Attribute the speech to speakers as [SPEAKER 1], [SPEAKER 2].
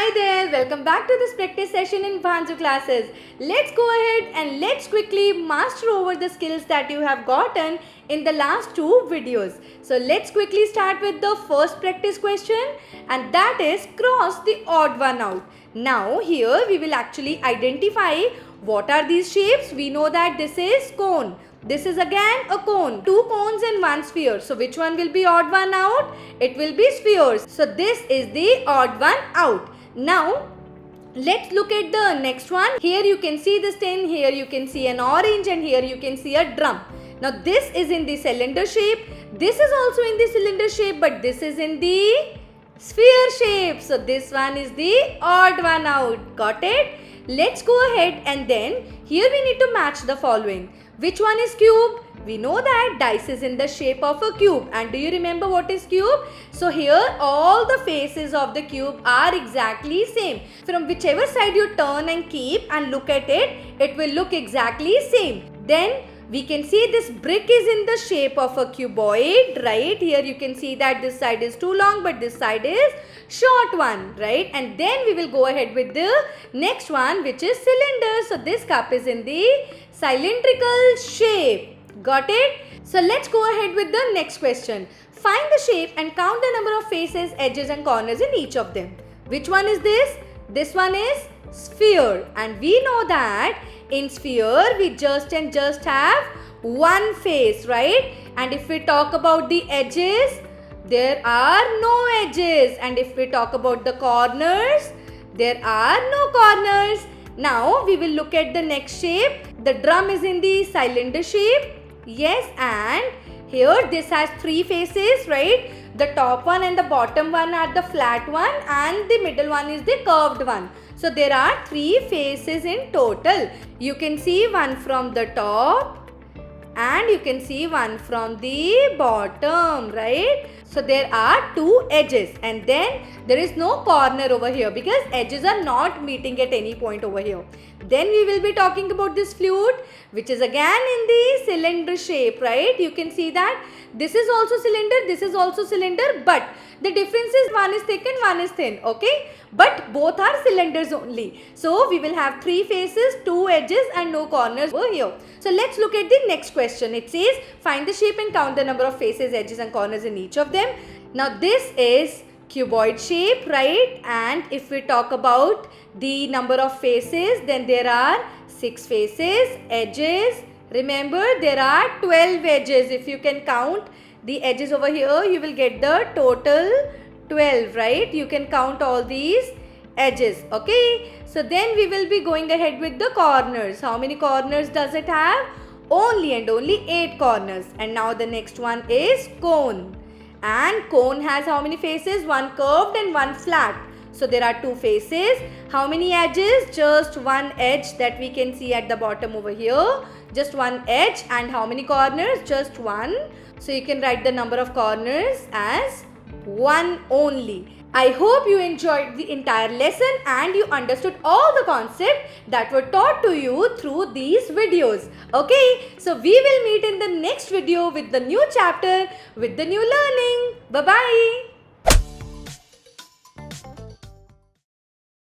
[SPEAKER 1] Hi there, welcome back to this practice session in Bhanzu classes. Let's go ahead and let's quickly master over the skills that you have gotten in the last two videos. So let's quickly start with the first practice question, and that is cross the odd one out. Now here we will actually identify what are these shapes. We know that this is cone. This is again a cone. Two cones and one sphere. So which one will be odd one out? It will be spheres. So this is the odd one out. Now let's look at the next one. Here you can see this tin. Here you can see an orange, and here you can see a drum. Now this is in the cylinder shape. This is also in the cylinder shape, but this is in the sphere shape. So this one is the odd one out. Got it? Let's go ahead and then here we need to match the following. Which one is cube? We know that dice is in the shape of a cube. And do you remember what is cube? So here all the faces of the cube are exactly same. From whichever side you turn and keep and look at it, it will look exactly same. Then we can see this brick is in the shape of a cuboid, right? Here you can see that this side is too long, but this side is short one, right? And then we will go ahead with the next one, which is cylinder. So this cup is in the cylindrical shape. Got it? So let's go ahead with the next question. Find the shape and count the number of faces, edges and corners in each of them. Which one is this? This one is sphere. And we know that in sphere we just have one face, right? And if we talk about the edges, there are no edges. And if we talk about the corners, there are no corners. Now we will look at the next shape. The drum is in the cylinder shape. Yes, and here this has three faces, right? The top one and the bottom one are the flat one, and the middle one is the curved one. So there are three faces in total. You can see one from the top and you can see one from the bottom, right? So there are two edges, and then there is no corner over here because edges are not meeting at any point over here. Then we will be talking about this flute, which is again in the cylinder shape, right? You can see that this is also cylinder, this is also cylinder, but the difference is one is thick and one is thin, okay? But both are cylinders only. So we will have three faces, two edges and no corners over here. So let's look at the next question. It says find the shape and count the number of faces, edges and corners in each of them. Now this is cuboid shape, right? And if we talk about the number of faces, then there are 6 faces, edges. Remember, there are 12 edges. If you can count the edges over here, you will get the total 12, right? You can count all these edges, okay? So then we will be going ahead with the corners. How many corners does it have? Only and only 8 corners. And now the next one is cone. And cone has how many faces? One curved and one flat. So there are 2 faces. How many edges? Just one edge that we can see at the bottom over here. Just one edge. And how many corners? Just one. So you can write the number of corners as 1 only. I hope you enjoyed the entire lesson and you understood all the concepts that were taught to you through these videos. Okay, so we will meet in the next video with the new chapter, with the new learning. Bye-bye.